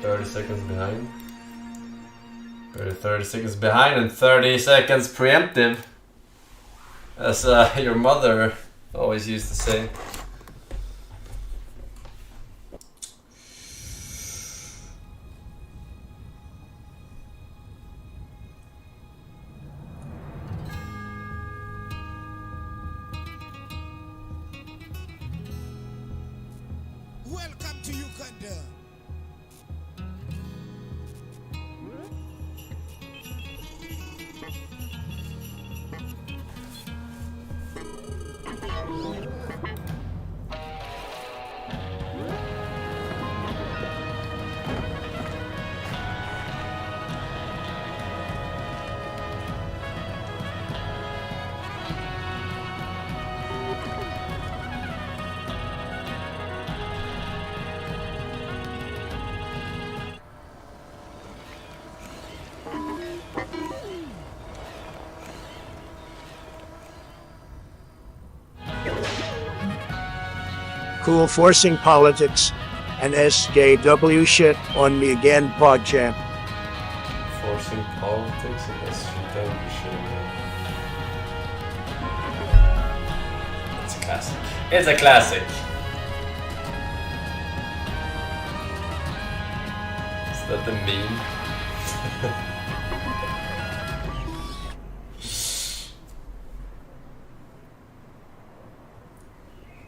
30 seconds behind. 30 seconds behind and 30 seconds preemptive. As your mother always used to say. Welcome to Uganda. Cool forcing politics and SJW shit on me again, PogChamp. Forcing politics and SJW shit. It's a classic. It's a classic. Is that the meme?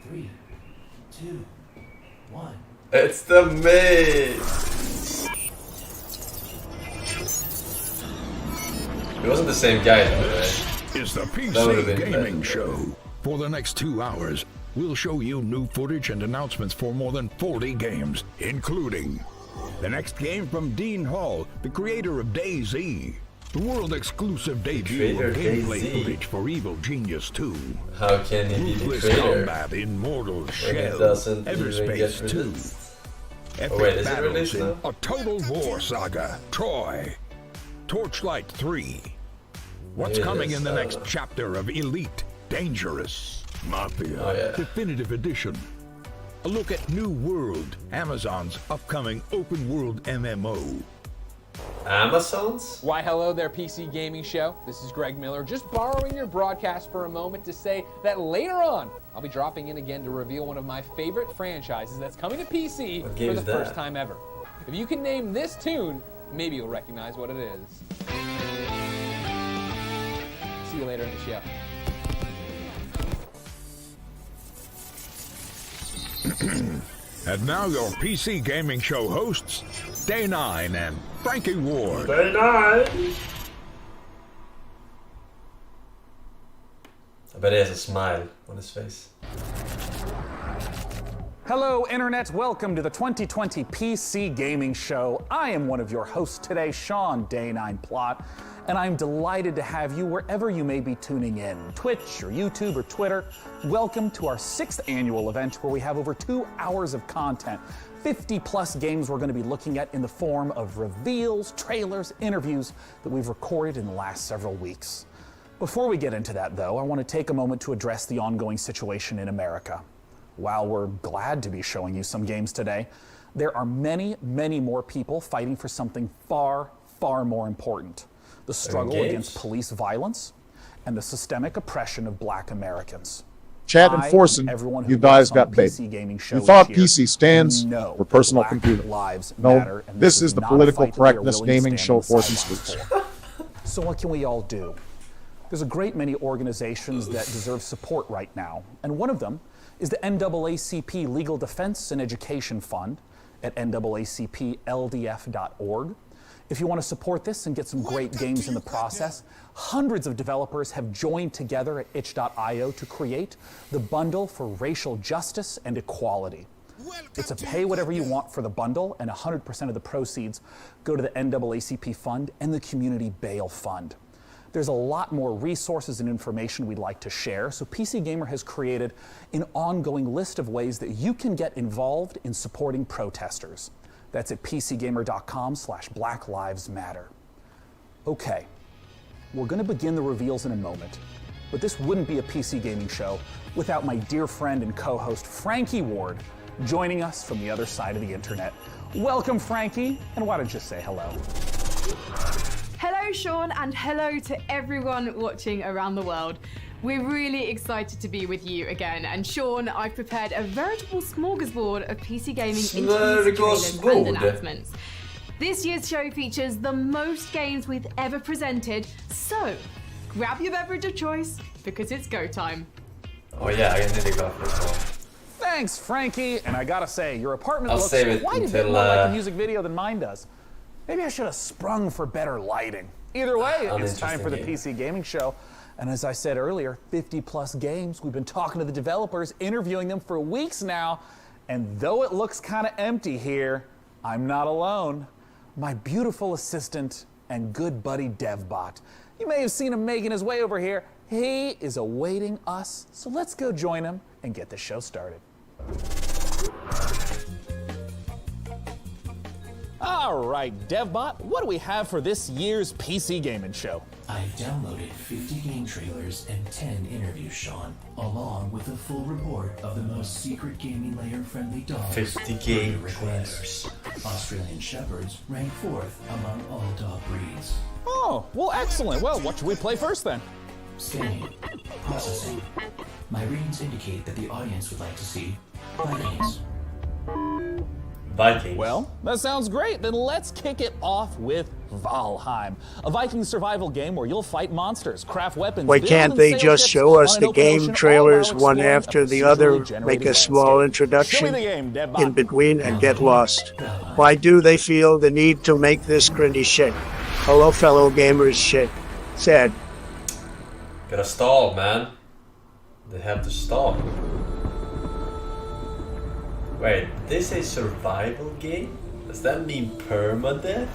3, 2, 1. It's the meme! It wasn't the same guy, by the way. It's the That would've PC been Gaming better. Show. For the next 2 hours, we'll show you new footage and announcements for more than 40 games, including the next game from Dean Hall, the creator of DayZ, the world-exclusive debut creator of of gameplay DayZ. footage for Evil Genius 2, How can he be the Ruthless creator Combat in Mortal when it Shell, doesn't even Everspace get 2, released? Epic wait, is it Battles released in now? A Total War Saga, Troy, Torchlight 3. What's It coming is, in the next chapter of Elite Dangerous Mafia Oh, yeah. Definitive Edition? A look at New World, Amazon's upcoming open world MMO. Amazons? Why, hello there, PC Gaming Show. This is Greg Miller, just borrowing your broadcast for a moment to say that later on, I'll be dropping in again to reveal one of my favorite franchises that's coming to PC What for game the is that? first time ever. If you can name this tune, maybe you'll recognize what it is. See you later in the show. And now your PC Gaming Show hosts, Day9 and Frankie Ward. Very nice. I bet he has a smile on his face. Hello, Internet. Welcome to the 2020 PC Gaming Show. I am one of your hosts today, Sean Day9 Plot, and I'm delighted to have you wherever you may be tuning in, Twitch or YouTube or Twitter. Welcome to our 6th annual event where we have over 2 hours of content, 50 plus games we're going to be looking at in the form of reveals, trailers, interviews that we've recorded in the last several weeks. Before we get into that, though, I want to take a moment to address the ongoing situation in America. While we're glad to be showing you some games today, there are many, many more people fighting for something far, far more important. The struggle games? against police violence and the systemic oppression of Black Americans. Chad and I Forsen, everyone who you guys works on got the bait. PC Gaming Show You thought each year PC stands know for personal Black computer. lives No, matter, and this is the not a political fight that we are correctness willing to gaming stand show on the Forsen sidelines Speaks. for. So what can we all do? There's a great many organizations that deserve support right now, and one of them is the NAACP Legal Defense and Education Fund at NAACPLDF.org. If you want to support this and get some great games in the process, hundreds of developers have joined together at itch.io to create the Bundle for Racial Justice and Equality. It's a pay whatever you want for the bundle, and 100% of the proceeds go to the NAACP Fund and the Community Bail Fund. There's a lot more resources and information we'd like to share, so PC Gamer has created an ongoing list of ways that you can get involved in supporting protesters. That's at pcgamer.com/Black Lives Matter. Okay, we're going to begin the reveals in a moment, but this wouldn't be a PC Gaming Show without my dear friend and co-host Frankie Ward, joining us from the other side of the internet. Welcome, Frankie, and why don't you say hello? Hello, Sean, and hello to everyone watching around the world. We're really excited to be with you again, and Sean, I've prepared a veritable smorgasbord of PC gaming interviews, trailers, and announcements. This year's show features the most games we've ever presented, so grab your beverage of choice, because it's go time. Oh yeah, I need to go for as well. Thanks, Frankie. And I gotta say, your apartment I'll looks save it quite a bit until, more like a music video than mine does. Maybe I should have sprung for better lighting. Either way, it's time for the PC Gaming Show. And as I said earlier, 50 plus games. We've been talking to the developers, interviewing them for weeks now. And though it looks kind of empty here, I'm not alone. My beautiful assistant and good buddy DevBot. You may have seen him making his way over here. He is awaiting us. So let's go join him and get the show started. All right, DevBot, what do we have for this year's PC Gaming Show? I've downloaded 50 game trailers and 10 interviews, Sean, along with a full report of the most secret gaming layer-friendly dogs. 50 game trailers. Australian Shepherds rank 4th among all dog breeds. Oh, well, excellent. Well, what should we play first then? Scanning. Processing. My readings indicate that the audience would like to see Vikings. Vikings. Well, that sounds great. Then let's kick it off with Valheim, a Viking survival game where you'll fight monsters, craft weapons. Why build can't and they sail just ships show us on an the open game ocean, all trailers while one exploring after a the other, procedurally generated make a landscape? small Show me introduction the game, DevBot. in between and get lost? Why do they feel the need to make this grindy shit? Hello, fellow gamers shit. Said. Gotta stall, man. They have to stall. Wait, this is a survival game? Does that mean permadeath?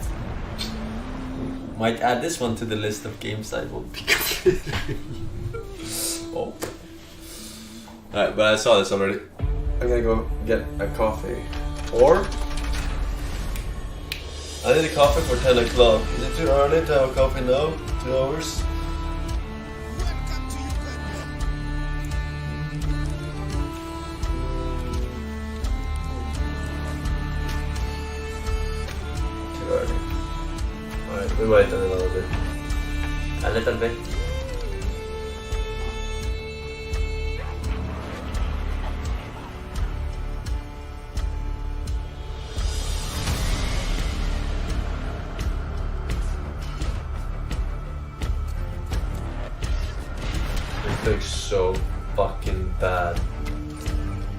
Might add this one to the list of games I will pick up. Oh. Alright, but I saw this already. I'm gonna go get a coffee. Or I need a coffee for 10 o'clock. Is it too early to have a coffee now? 2 hours? Welcome to Uganda. Too early. Alright, we wait a little bit. A little bit. It looks so fucking bad.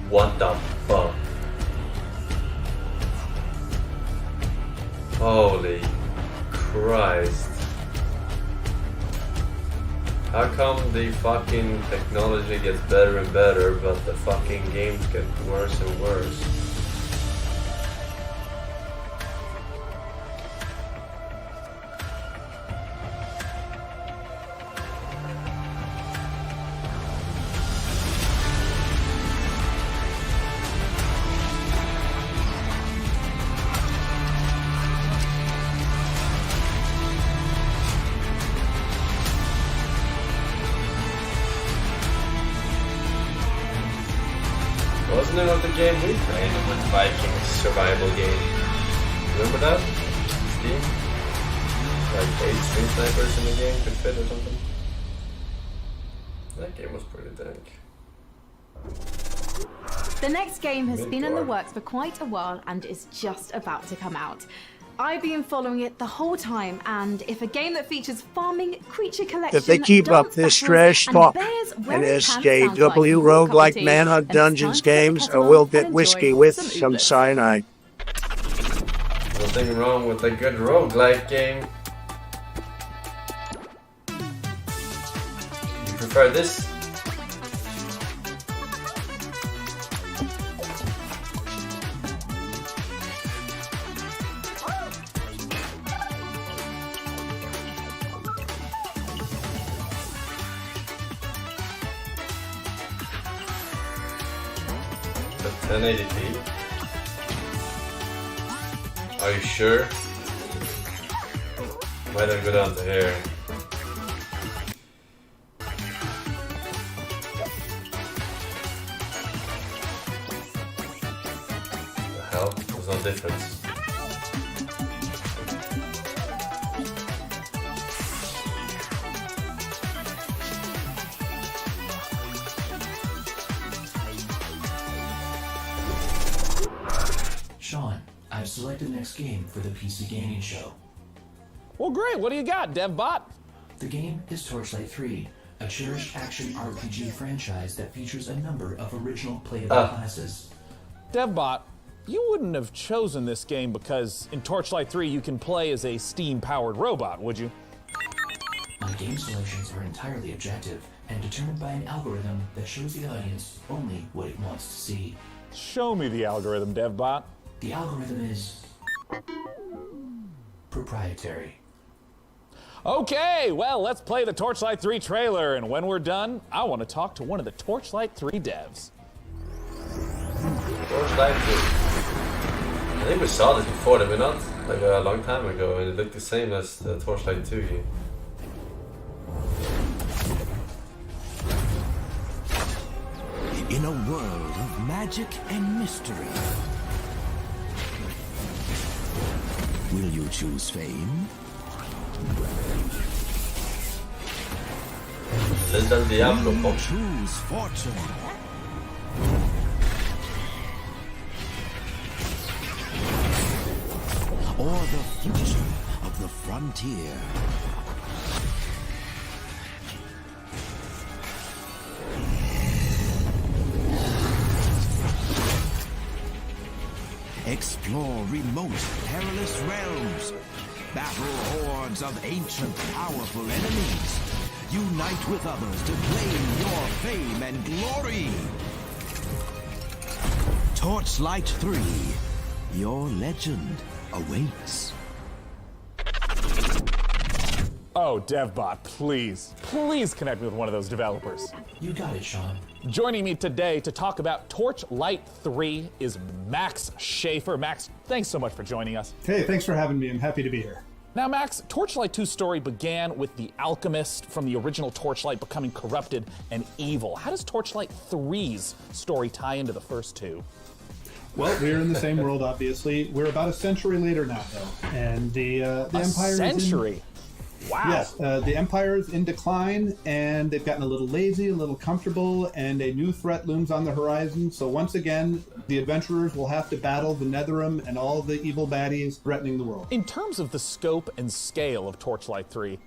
What the fuck? Holy Christ. How come the fucking technology gets better and better, but the fucking games get worse and worse? Wasn't it of the game we played? It was Vikings survival game. Remember that? Steam? Like 8 string snipers in the game could fit or something. That game was pretty dank. The next game has been in the Midgard. works for quite a while and is just about to come out. I've been following it the whole time, and if a game that features farming, creature collection, If they keep up dance this battles, trash and talk bears and wearing pants sounds SJW like roguelike coffee, manhunt then it's dungeons time to put the games, kettle or we'll on get and whiskey enjoy with some some oobleck. cyanide. Nothing wrong with a good roguelike game. You prefer this? The 1080p? Are you sure? Might have go down to here. difference. Sean, I've selected the next game for the PC Gaming Show. Well, great. What do you got, DevBot? The game is Torchlight 3, a cherished action RPG franchise that features a number of original playable classes. DevBot, you wouldn't have chosen this game because in Torchlight 3 you can play as a steam-powered robot, would you? My game selections are entirely objective and determined by an algorithm that shows the audience only what it wants to see. Show me the algorithm, DevBot. The algorithm is proprietary. Okay, well, let's play the Torchlight 3 trailer, and when we're done, I want to talk to one of the Torchlight 3 devs. Torchlight 3. I think we saw this before, did we not? Like a long time ago, and it looked the same as the Torchlight 2 game. In a world of magic and mystery, will you choose fame? This is Diablo, Will you folks. choose fortune? Or the future of the frontier? Explore remote, perilous realms. Battle hordes of ancient, powerful enemies. Unite with others to claim your fame and glory. Torchlight 3. Your legend awaits. Oh, DevBot, please connect me with one of those developers. You got it, Sean. Joining me today to talk about Torchlight 3 is Max Schaefer. Max, thanks so much for joining us. Hey, thanks for having me. I'm happy to be here. Now, Max, Torchlight 2's story began with the alchemist from the original Torchlight becoming corrupted and evil. How does Torchlight 3's story tie into the first two? Well, we're in the same world, obviously. We're about a century later now, though, and the Empire is century? Wow. Yes, the Empire is in decline, and they've gotten a little lazy, a little comfortable, and a new threat looms on the horizon. So once again, the adventurers will have to battle the Netherim and all the evil baddies threatening the world. In terms of the scope and scale of Torchlight 3,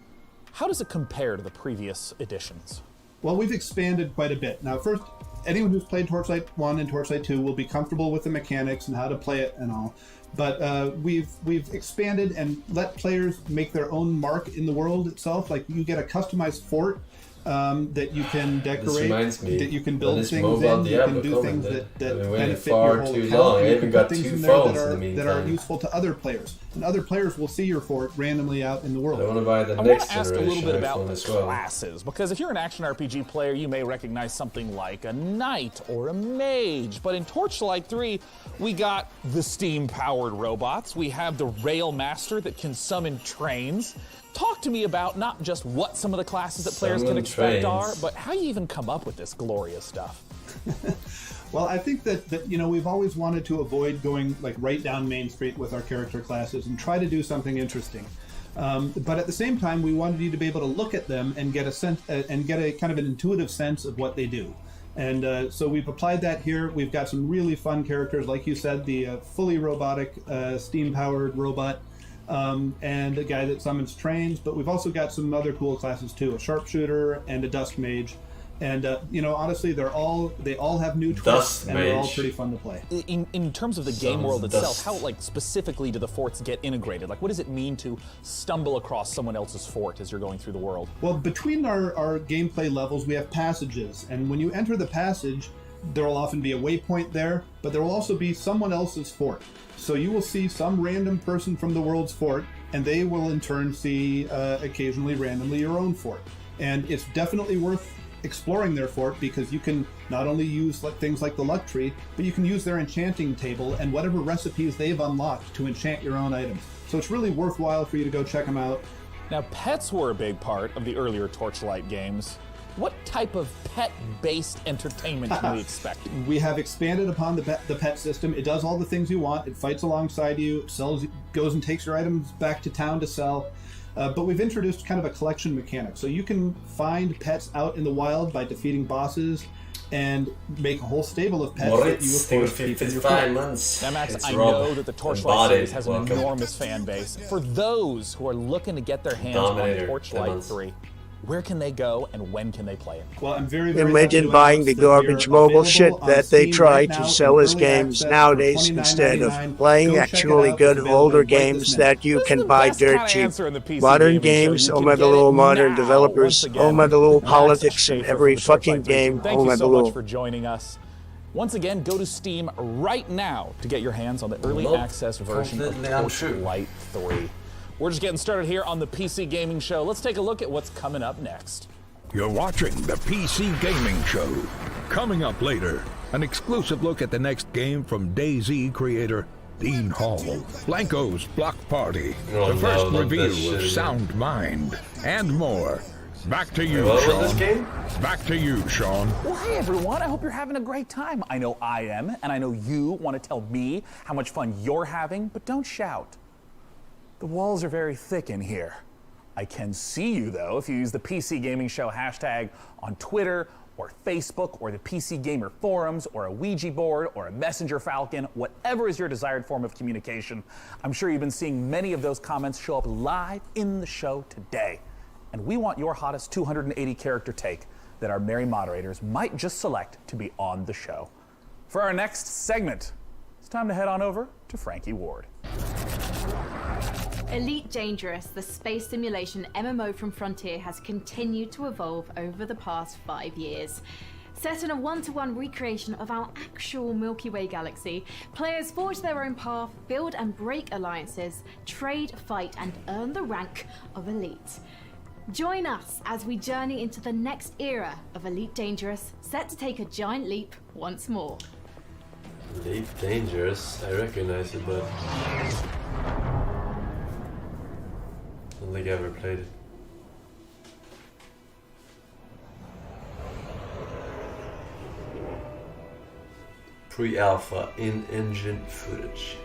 how does it compare to the previous editions? Well, we've expanded quite a bit. Now, first, anyone who's played Torchlight 1 and Torchlight 2 will be comfortable with the mechanics and how to play it and all. But we've expanded and let players make their own mark in the world itself. Like, you get a customized fort that you can decorate, that you can build things in, you can do things that benefit your whole account. You can put things in there that are useful to other players. And other players will see your fort randomly out in the world. I want to buy the I next want to ask a little bit about the as well. classes, because if you're an action RPG player, you may recognize something like a knight or a mage. But in Torchlight 3, we got the steam-powered robots. We have the rail master that can summon trains. Talk to me about not just what some of the classes that players can expect are, but how you even come up with this glorious stuff. Well, I think that you know, we've always wanted to avoid going like right down Main Street with our character classes and try to do something interesting. But at the same time, we wanted you to be able to look at them and get a sense and get a kind of an intuitive sense of what they do. And so we've applied that here. We've got some really fun characters, like you said, the fully robotic, steam-powered robot. And a guy that summons trains, but we've also got some other cool classes too, a sharpshooter and a dust mage. And you know, honestly, they all have new twists, and they're all pretty fun to play. In terms of the game world itself, how like specifically do the forts get integrated? Like, what does it mean to stumble across someone else's fort as you're going through the world? Well, between our gameplay levels, we have passages, and when you enter the passage, there will often be a waypoint there, but there will also be someone else's fort. So you will see some random person from the world's fort, and they will in turn see occasionally randomly your own fort. And it's definitely worth exploring their fort, because you can not only use things like the luck tree, but you can use their enchanting table and whatever recipes they've unlocked to enchant your own items. So it's really worthwhile for you to go check them out. Now, pets were a big part of the earlier Torchlight games. What type of pet-based entertainment can we expect? We have expanded upon the pet system. It does all the things you want. It fights alongside you, goes and takes your items back to town to sell. But we've introduced kind of a collection mechanic. So you can find pets out in the wild by defeating bosses and make a whole stable of pets that you, of course, keep in your pet. Now, Max, I know that the Torchlight series has an enormous fan base. For those who are looking to get their hands on Torchlight 3, where can they go and when can they play it? Well, I'm very Imagine buying the garbage mobile shit that they try to sell as games nowadays instead of playing actually good older games that you can buy dirt cheap. Modern games, oh my little modern developers, oh my little politics in every fucking game, Thank oh my you so little. much for joining us. Once again, go to Steam right now to get your hands on the early access version of Torchlight 3. We're just getting started here on the PC Gaming Show. Let's take a look at what's coming up next. You're watching the PC Gaming Show. Coming up later, an exclusive look at the next game from DayZ creator Dean Hall, Blanco's Block Party, the first reveal of Sound Mind, and more. Back to you, Sean. Back to you, Sean. Well, hey everyone, I hope you're having a great time. I know I am, and I know you want to tell me how much fun you're having, but don't shout. The walls are very thick in here. I can see you, though, if you use the PC Gaming Show hashtag on Twitter or Facebook or the PC Gamer forums or a Ouija board or a Messenger Falcon, whatever is your desired form of communication. I'm sure you've been seeing many of those comments show up live in the show today. And we want your hottest 280 character take that our merry moderators might just select to be on the show. For our next segment, it's time to head on over to Frankie Ward. Elite Dangerous, the space simulation MMO from Frontier, has continued to evolve over the past 5 years. Set in a one-to-one recreation of our actual Milky Way galaxy, players forge their own path, build and break alliances, trade, fight, and earn the rank of Elite. Join us as we journey into the next era of Elite Dangerous, set to take a giant leap once more. Elite Dangerous? I recognize it, but I don't think I ever played it. Pre-alpha in-engine footage.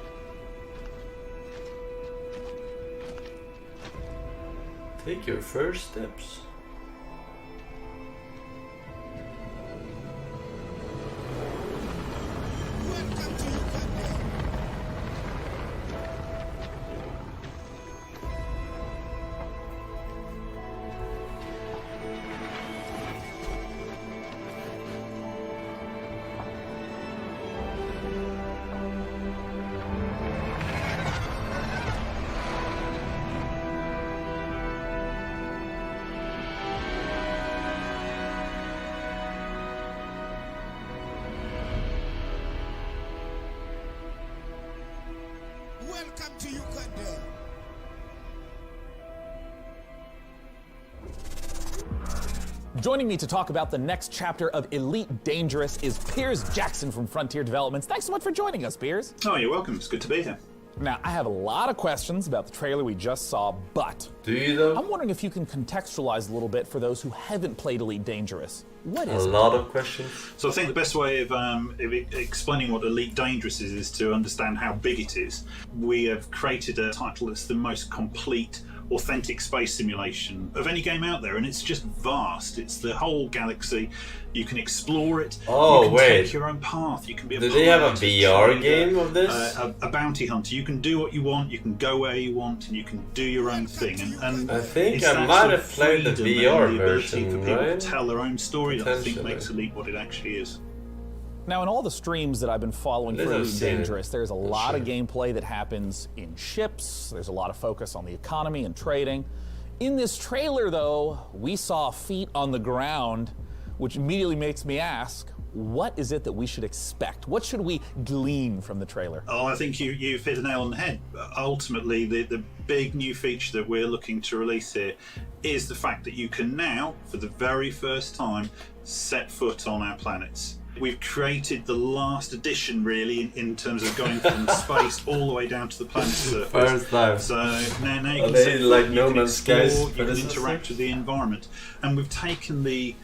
Take your first steps. Welcome to Uganda. Joining me to talk about the next chapter of Elite Dangerous is Piers Jackson from Frontier Developments. Thanks so much for joining us, Piers. Oh, you're welcome. It's good to be here. Now, I have a lot of questions about the trailer we just saw, but do you though? I'm wondering if you can contextualize a little bit for those who haven't played Elite Dangerous. What is a lot of questions? So I think the best way of explaining what Elite Dangerous is to understand how big it is. We have created a title that's the most complete, authentic space simulation of any game out there, and it's just vast. It's the whole galaxy. You can explore it. Oh, you can wait. take your own path. You can be a Do they have a pilot, VR trader, game of this? A bounty hunter. You can do what you want. You can go where you want, and you can do your own thing. And I think it's I that might sort have of played the freedom VR and the ability version, for people right? to tell their own story that I think Potentially. makes Elite what it actually is. Now, in all the streams that I've been following This for I've Elite seen it. Dangerous, there's a That's lot of true. gameplay that happens in ships. There's a lot of focus on the economy and trading. In this trailer, though, we saw feet on the ground, which immediately makes me ask, what is it that we should expect? What should we glean from the trailer? Oh, I think you've hit the nail on the head. Ultimately, the big new feature that we're looking to release here is the fact that you can now, for the very first time, set foot on our planets. We've created the last edition, really, in terms of going from space all the way down to the planet's surface. First time. So now you Are can they set like foot, No you can Man's Skies explore, you can predecessor? interact with the environment. And we've taken the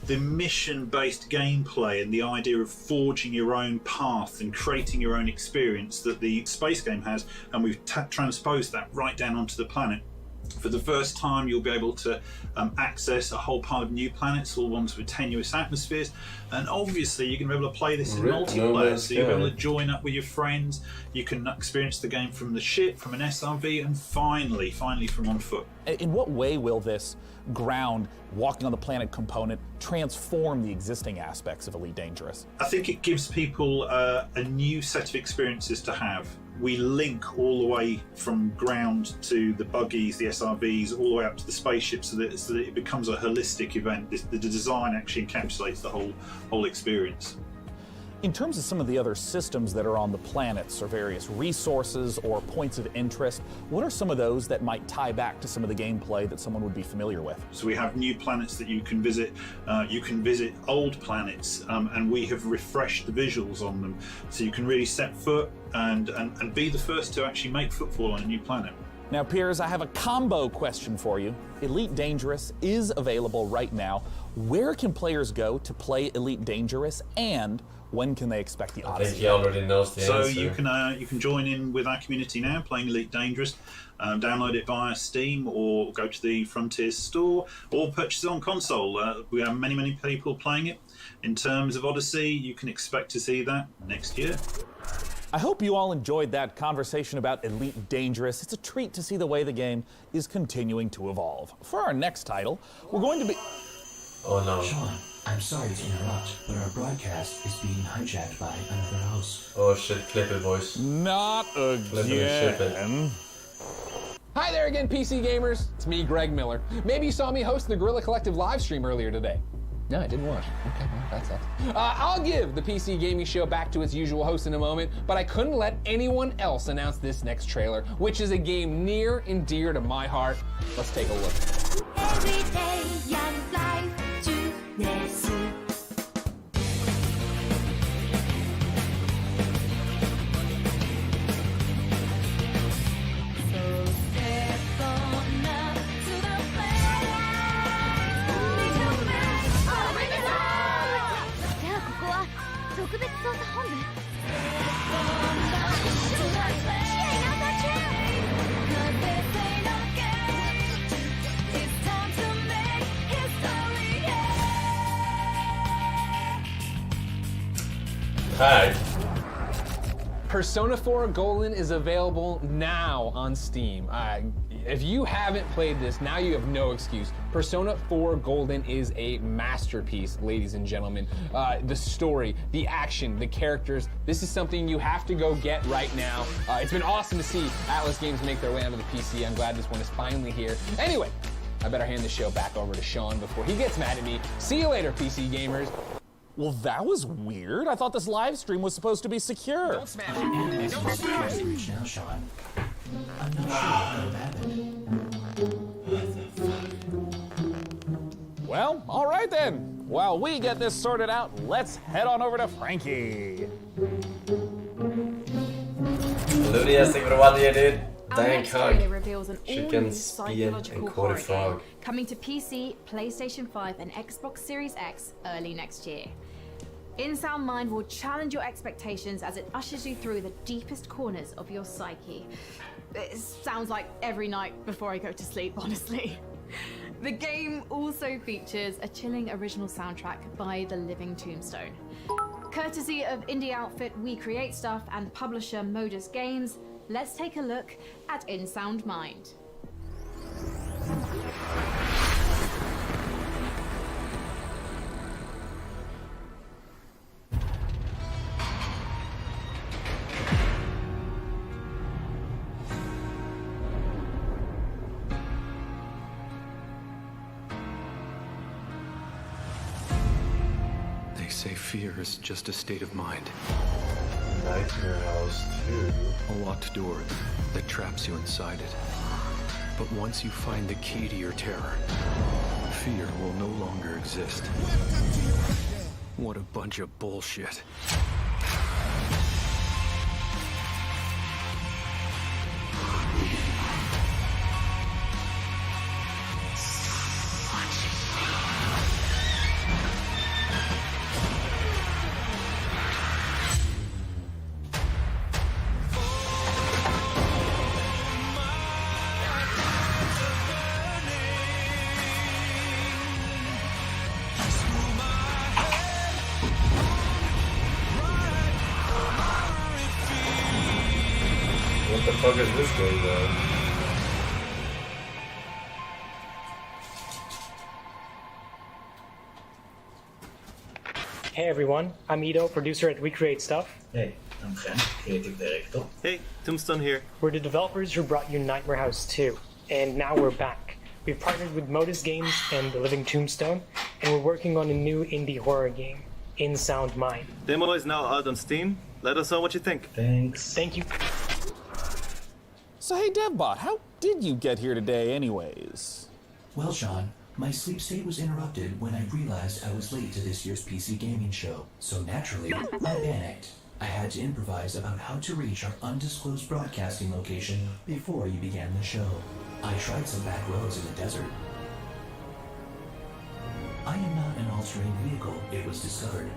The mission-based gameplay and the idea of forging your own path and creating your own experience that the space game has, and we've transposed that right down onto the planet. For the first time, you'll be able to access a whole pile of new planets, all ones with tenuous atmospheres, and obviously you're going to be able to play this in multiplayer, so you'll be able to join up with your friends, you can experience the game from the ship, from an SRV, and finally from on foot. In what way will this ground, walking on the planet component transform the existing aspects of Elite Dangerous? I think it gives people a new set of experiences to have. We link all the way from ground to the buggies, the SRVs, all the way up to the spaceships, so that it becomes a holistic event. The design actually encapsulates the whole experience. In terms of some of the other systems that are on the planets, or various resources or points of interest, what are some of those that might tie back to some of the gameplay that someone would be familiar with? So we have new planets that you can visit. You can visit old planets, and we have refreshed the visuals on them, so you can really set foot and be the first to actually make footfall on a new planet. Now, Piers, I have a combo question for you. Elite Dangerous is available right now. Where can players go to play Elite Dangerous, and when can they expect the Odyssey? I think he already knows the answer. So you can join in with our community now, playing Elite Dangerous. Download it via Steam, or go to the Frontiers store, or purchase it on console. We have many people playing it. In terms of Odyssey, you can expect to see that next year. I hope you all enjoyed that conversation about Elite Dangerous. It's a treat to see the way the game is continuing to evolve. For our next title, we're going to be... Oh no. Sean, I'm sorry to interrupt, but our broadcast is being hijacked by another host. Oh shit, clip it, boys. Not again. Hi there again, PC gamers. It's me, Greg Miller. Maybe you saw me host the Guerrilla Collective live stream earlier today. No, I didn't watch. Okay, well, that sucks. I'll give the PC Gaming Show back to its usual host in a moment, but I couldn't let anyone else announce this next trailer, which is a game near and dear to my heart. Let's take a look. Everyday young life to Nessie. Hi. Persona 4 Golden is available now on Steam. If you haven't played this, now you have no excuse. Persona 4 Golden is a masterpiece, ladies and gentlemen. The story, the action, the characters, this is something you have to go get right now. It's been awesome to see Atlas Games make their way onto the PC. I'm glad this one is finally here. Anyway, I better hand the show back over to Sean before he gets mad at me. See you later, PC gamers. Well, that was weird. I thought this live stream was supposed to be secure. Don't smash it. Don't smash it. Now, Sean. I'm not sure what happened. Well, all right then. While we get this sorted out, let's head on over to Frankie. Ludigaste grådiga dude. Our next trailer Dank reveals an Chicken, all-new spien, psychological and horror Corey game Frog. coming to PC, PlayStation 5, and Xbox Series X early next year. InSound Mind will challenge your expectations as it ushers you through the deepest corners of your psyche. It sounds like every night before I go to sleep, honestly. The game also features a chilling original soundtrack by The Living Tombstone. Courtesy of indie outfit We Create Stuff and publisher Modus Games, let's take a look at InSound Mind. They say fear is just a state of mind. Nightmare House 2. A locked door that traps you inside it. But once you find the key to your terror, fear will no longer exist. What a bunch of bullshit. fuck is this game though? Hey everyone, I'm Ido, producer at We Create Stuff. Hey, I'm Gen, creative director. Hey, Tombstone here. We're the developers who brought you Nightmare House 2, and now we're back. We've partnered with Modus Games and The Living Tombstone, and we're working on a new indie horror game, In Sound Mind. Demo is now out on Steam. Let us know what you think. Thanks. Thank you. So hey DevBot, how did you get here today anyways? Well, Sean, my sleep state was interrupted when I realized I was late to this year's PC gaming show. So naturally, I panicked. I had to improvise about how to reach our undisclosed broadcasting location before you began the show. I tried some back roads in the desert. I am not an all-terrain vehicle, it was discovered.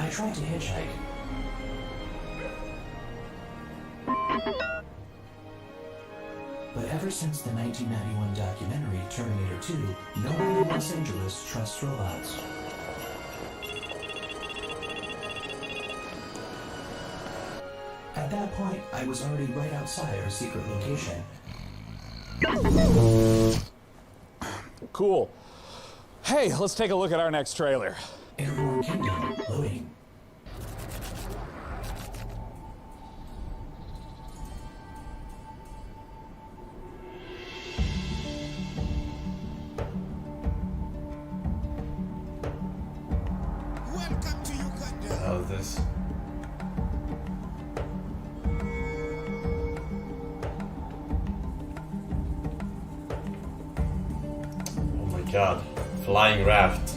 I tried to hitchhike. But ever since the 1991 documentary Terminator 2, no one in Los Angeles trusts robots. At that point, I was already right outside our secret location. Cool. Hey, let's take a look at our next trailer. Airborne Kingdom, loading. Welcome to Uganda. How's this? Oh my god. Flying raft.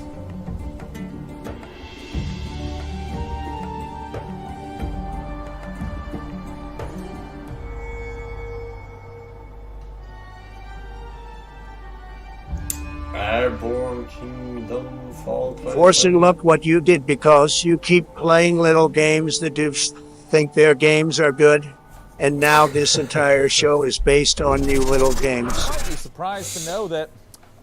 Airborne Kingdom Fall. Forsen, look what you did because you keep playing little games that do think their games are good. And now this entire show is based on new little games. You might be surprised to know that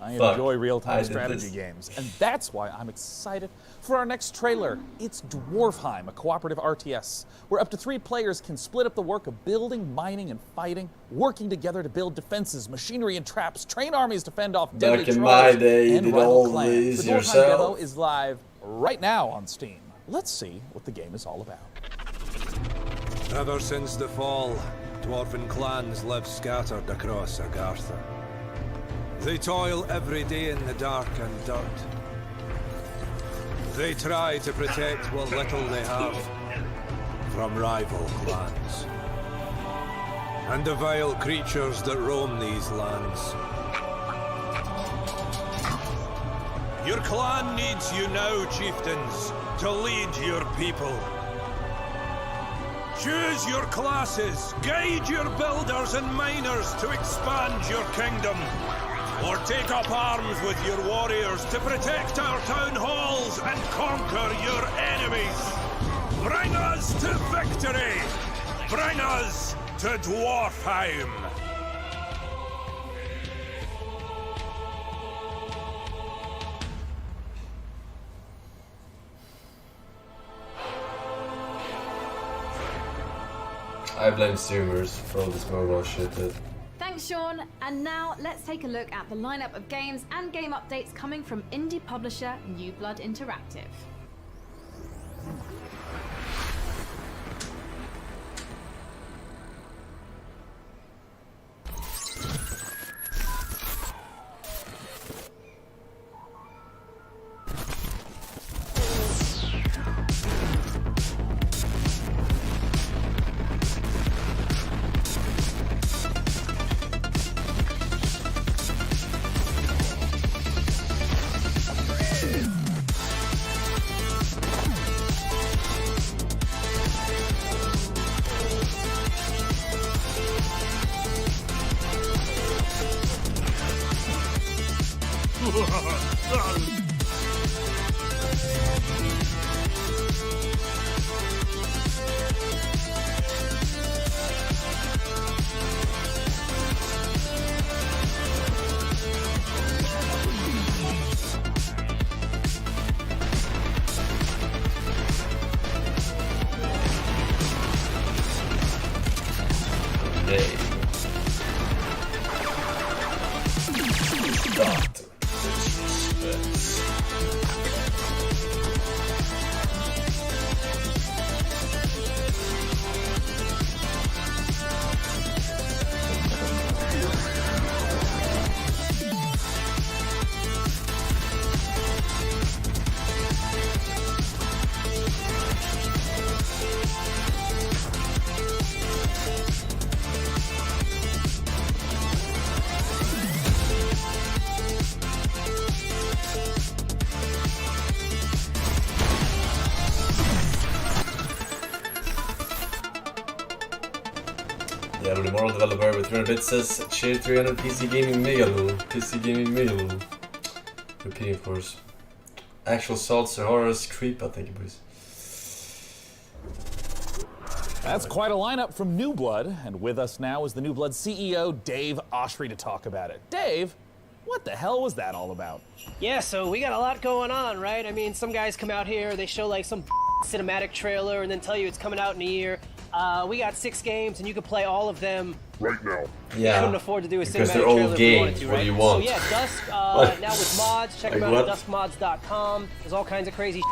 I enjoy real-time strategy games, and that's why I'm excited for our next trailer. It's Dwarfheim, a cooperative RTS, where up to 3 players can split up the work of building, mining, and fighting, working together to build defenses, machinery, and traps, train armies to fend off deadly Back in my day, you and did rival all clans. these The Dwarfheim yourself. demo is live right now on Steam. Let's see what the game is all about. Ever since the fall, dwarven clans live scattered across Agartha. They toil every day in the dark and dirt. They try to protect what little they have from rival clans and the vile creatures that roam these lands. Your clan needs you now, chieftains, to lead your people. Choose your classes, guide your builders and miners to expand your kingdom. Or take up arms with your warriors to protect our town halls and conquer your enemies. Bring us to victory! Bring us to Dwarfheim! I blame streamers for all this mobile shit. Thanks, Sean. And now let's take a look at the lineup of games and game updates coming from indie publisher New Blood Interactive. Definitely moral developer with 300 bits says cheer 300 PC Gaming Megalo. PC Gaming Megalo. Repeating, of course. Actual salts or horrors creep, I think it was. That's quite a lineup from New Blood, and with us now is the New Blood CEO, Dave Oshry, to talk about it. Dave, what the hell was that all about? Yeah, so we got a lot going on, right? I mean, some guys come out here, they show like some cinematic trailer and then tell you it's coming out in a year. We got 6 games and you can play all of them right now. Yeah, we couldn't afford to do a because cinematic they're trailer old if we wanted games. to, What right? do you want? So yeah, Dusk now with mods. Check them out at duskmods.com. There's all kinds of crazy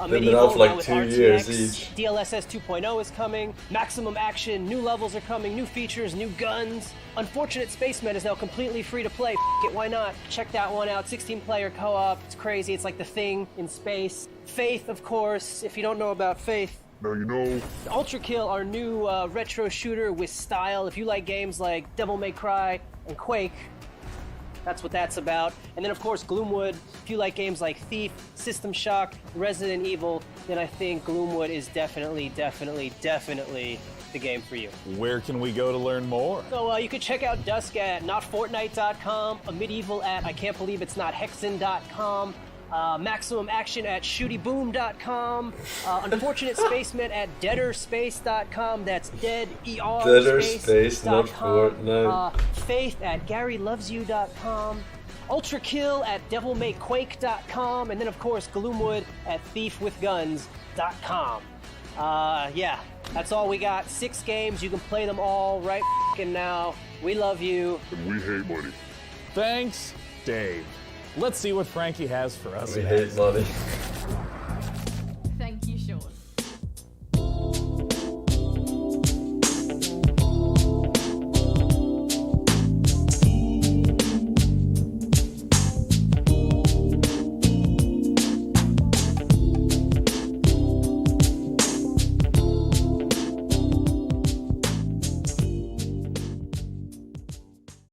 They've been out for like with 2 RTX. years each. DLSS 2.0 is coming. Maximum action. New levels are coming. New features. New guns. Unfortunate Spaceman is now completely free to play. F it, why not? Check that one out. 16-player co-op. It's crazy. It's like The Thing in space. Faith, of course. If you don't know about Faith, now you know. Ultra Kill, our new retro shooter with style. If you like games like Devil May Cry and Quake, that's what that's about. And then, of course, Gloomwood. If you like games like Thief, System Shock, Resident Evil, then I think Gloomwood is definitely the game for you. Where can we go to learn more? So you can check out Dusk at notfortnite.com, a Medieval at I can't believe it's not Hexen.com, Maximum Action at shootyboom.com, Unfortunate Spaceman at deaderspace.com, that's dead Deader Space, not Fortnite. Faith at GaryLovesYou.com, Ultra Kill at DevilMayQuake.com, and then of course Gloomwood at ThiefWithGuns.com. Yeah, that's all we got. 6 games, you can play them all right f***ing now. We love you. And we hate money. Thanks, Dave. Let's see what Frankie has for us. We hate money.